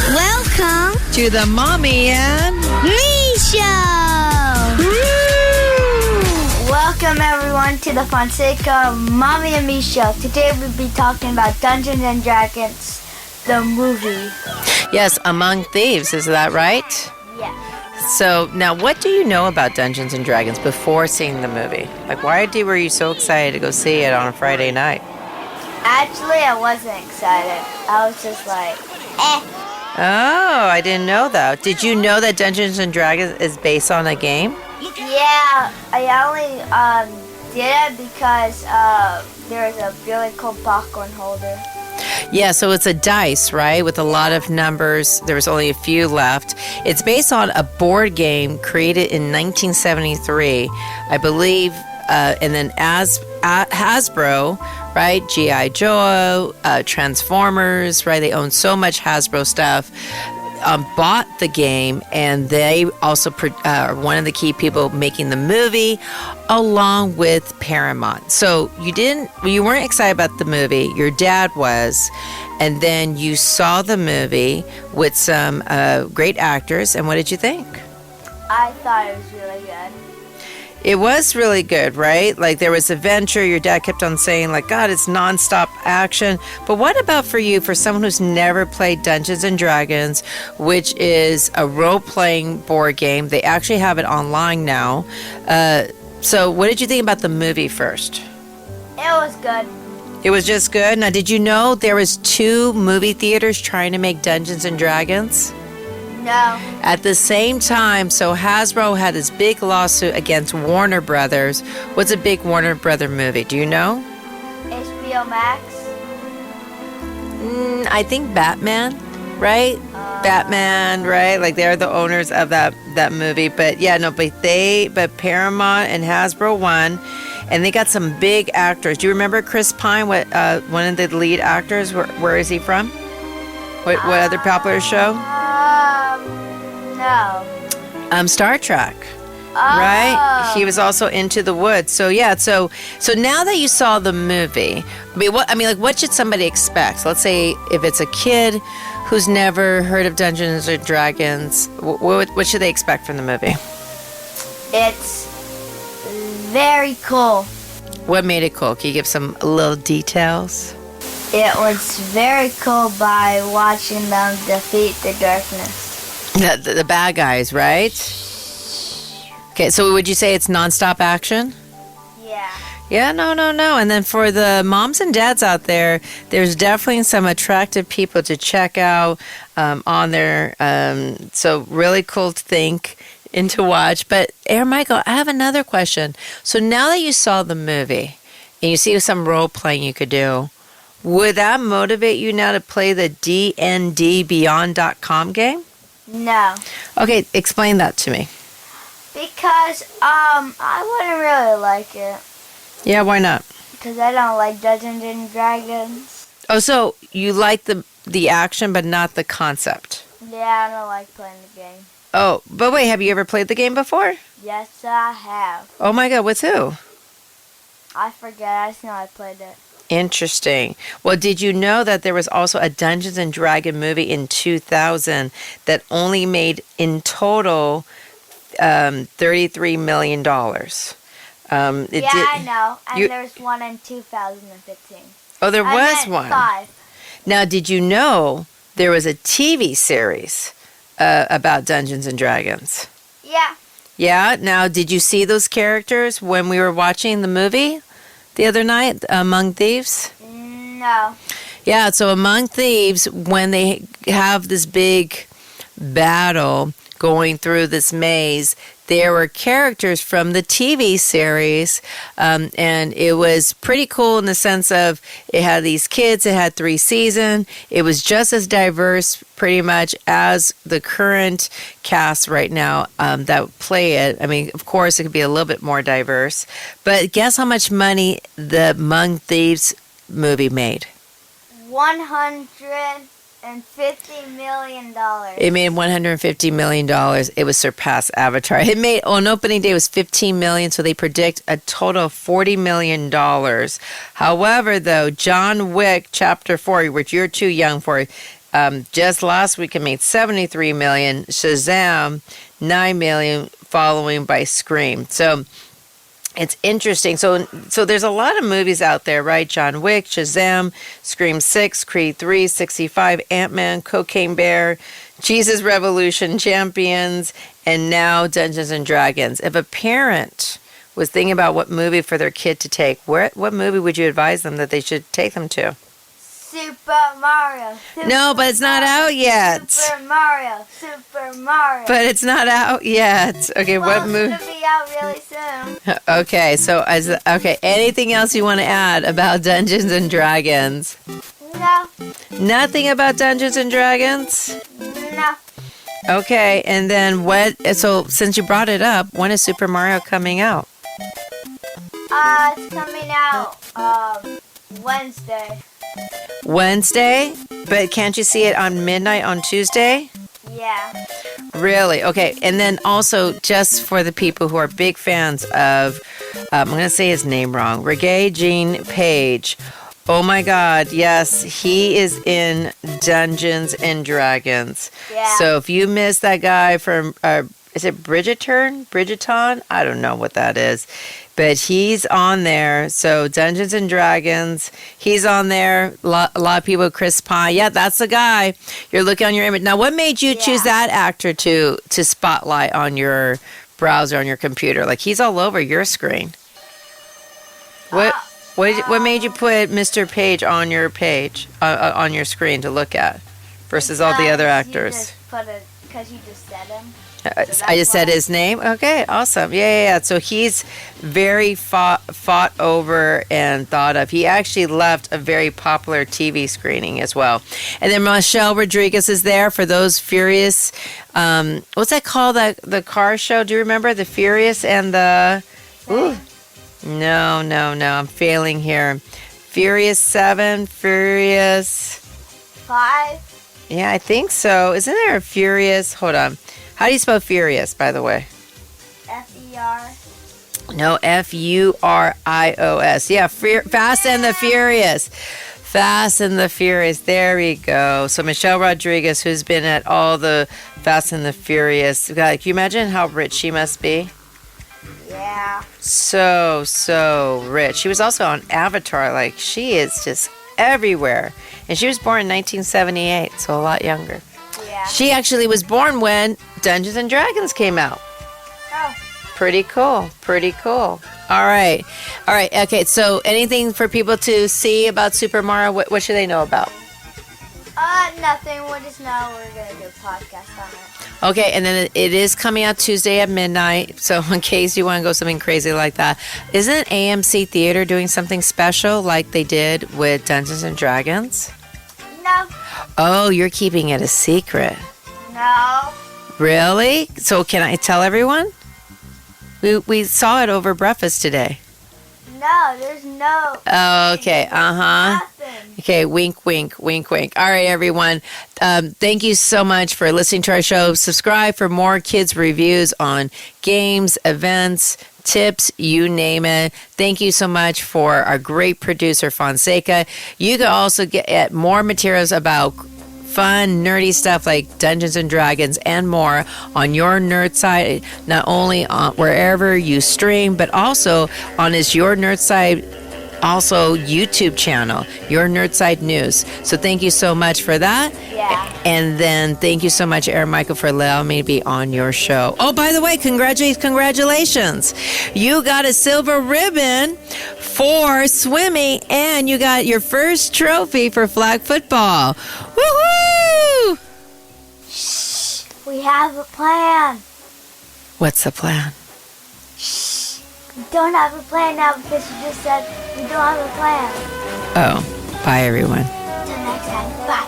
Welcome to the Mommy and Me Show! Welcome everyone to the Fonseca Mommy and Me Show. Today we'll be talking about Dungeons and Dragons, the movie. Yes, Among Thieves, is that right? Yeah. So now what do you know about Dungeons and Dragons before seeing the movie? Like why were you so excited to go see it on a Friday night? Actually, I wasn't excited. I was just like, Oh, I didn't know that. Did you know that Dungeons and Dragons is based on a game? Yeah, I only did it because there's a really cool popcorn holder. Yeah, so it's a dice, right, with a lot of numbers. There's only a few left. It's based on a board game created in 1973, I believe, and then Hasbro, right, G.I. Joe, Transformers, right, they own so much Hasbro stuff, bought the game, and they also are one of the key people making the movie, along with Paramount. So you weren't excited about the movie. Your dad was, and then you saw the movie with some great actors. And what did you think? I thought it was really good. It was really good, right? Like there was adventure. Your dad kept on saying, like, God, it's nonstop action. But what about for you, for someone who's never played Dungeons and Dragons, which is a role-playing board game? They actually have it online now. So what did you think about the movie first? It was good. It was just good? Now, did you know there was 2 movie theaters trying to make Dungeons and Dragons? No. At the same time, so Hasbro had this big lawsuit against Warner Brothers. What's a big Warner Brother movie? Do you know? HBO Max? I think Batman, right? Batman, right? Like they're the owners of that movie. But yeah, no, but Paramount and Hasbro won, and they got some big actors. Do you remember Chris Pine? What one of the lead actors? Where is he from? What other popular show? No. Star Trek. Oh. Right? He was also Into the Woods. So yeah, so now that you saw the movie, what should somebody expect? So let's say if it's a kid who's never heard of Dungeons and Dragons, what should they expect from the movie? It's very cool. What made it cool? Can you give some little details? It was very cool by watching them defeat the darkness. The bad guys, right? Okay, so would you say it's nonstop action? Yeah. Yeah, no. And then for the moms and dads out there, there's definitely some attractive people to check out on there. So really cool to think and to watch. But, Michael, I have another question. So now that you saw the movie and you see some role playing you could do, would that motivate you now to play the DNDBeyond.com game? No. Okay, explain that to me. Because I wouldn't really like it. Yeah, why not? Because I don't like Dungeons and Dragons. Oh, so you like the action but not the concept? Yeah, I don't like playing the game. Oh, but wait, have you ever played the game before? Yes, I have. Oh my God, with who? I forget. I just know I played it. Interesting. Well, did you know that there was also a Dungeons and Dragon movie in 2000 that only made in total $33 million? I know. And there's one in 2015. Oh, there was one. 5. Now, did you know there was a TV series about Dungeons and Dragons? Yeah. Yeah? Now, did you see those characters when we were watching the movie the other night, Among Thieves? No. Yeah, so Among Thieves, when they have this big battle going through this maze, there were characters from the TV series, and it was pretty cool in the sense of it had these kids, it had 3 seasons, it was just as diverse pretty much as the current cast right now that play it. I mean, of course, it could be a little bit more diverse, but guess how much money the Among Thieves movie made? $150 million. It made $150 million. It was surpassed Avatar. It made, on opening day, it was $15 million, so they predict a total of $40 million. However, though, John Wick Chapter 4, which you're too young for, Just last week it made $73 million. Shazam, $9 million, following by Scream. So it's interesting. So there's a lot of movies out there, right? John Wick, Shazam, Scream 6, Creed 3, 65, Ant-Man, Cocaine Bear, Jesus Revolution, Champions, and now Dungeons and Dragons. If a parent was thinking about what movie for their kid to take, what movie would you advise them that they should take them to? Super Mario. No, but it's not out yet. Super Mario. But it's not out yet. Okay, Well, what movie? it's gonna be out really soon. Okay, so anything else you want to add about Dungeons and Dragons? No. Nothing about Dungeons and Dragons? No. Okay, and then so since you brought it up, when is Super Mario coming out? It's coming out Wednesday. Wednesday? But can't you see it on midnight on Tuesday? Yeah. Really? Okay. And then also, just for the people who are big fans of, I'm going to say his name wrong, Regé-Jean Page. Oh my God, yes, he is in Dungeons and Dragons. Yeah. So if you missed that guy from, is it Bridgeton? I don't know what that is. But he's on there. So Dungeons and Dragons, he's on there. A lot of people, Chris Pine. Yeah, that's the guy. You're looking on your image. Now, what made you choose that actor to spotlight on your browser, on your computer? Like, he's all over your screen. What made you put Mr. Page on your page, on your screen to look at versus all the other actors? Because you just said him. I just said his name. Okay, awesome. Yeah. So he's very fought over and thought of. He actually left a very popular TV screening as well. And then Michelle Rodriguez is there for those Furious. What's that called? The car show? Do you remember the Furious and the? Ooh, no. I'm failing here. Furious 7, Furious 5. Yeah, I think so. Isn't there a Furious? Hold on. How do you spell furious, by the way? F-E-R. No, F-U-R-I-O-S. Yeah, Fast and the Furious. Fast and the Furious. There we go. So Michelle Rodriguez, who's been at all the Fast and the Furious. Like, can you imagine how rich she must be? Yeah. So rich. She was also on Avatar. Like, she is just everywhere. And she was born in 1978, so a lot younger. Yeah. She actually was born when Dungeons and Dragons came out. Oh. Pretty cool. All right. Okay, so anything for people to see about Super Mario? What should they know about? Nothing. We'll just know we're going to do a podcast on it. Okay, and then it is coming out Tuesday at midnight. So in case you want to go something crazy like that, isn't AMC Theater doing something special like they did with Dungeons and Dragons? No. Oh, you're keeping it a secret. No. Really? So can I tell everyone? We saw it over breakfast today. No, there's no. Oh, okay. Nothing. Okay, wink, wink, wink, wink. All right, everyone. Thank you so much for listening to our show. Subscribe for more kids' reviews on games, events, tips, you name it. Thank you so much for our great producer, Fonseca. You can also get more materials about fun, nerdy stuff like Dungeons and Dragons and more on your nerd side, not only on wherever you stream, but also on his Your Nerd Side also YouTube channel, Your Nerd Side News. So thank you so much for that. Yeah. And then thank you so much, Aaron Michael, for allowing me to be on your show. Oh, by the way, congratulations. You got a silver ribbon for swimming, and you got your first trophy for flag football. Woohoo! Shh. We have a plan. What's the plan? Shh. We don't have a plan now because you just said we don't have a plan. Oh, bye, everyone. Till next time. Bye.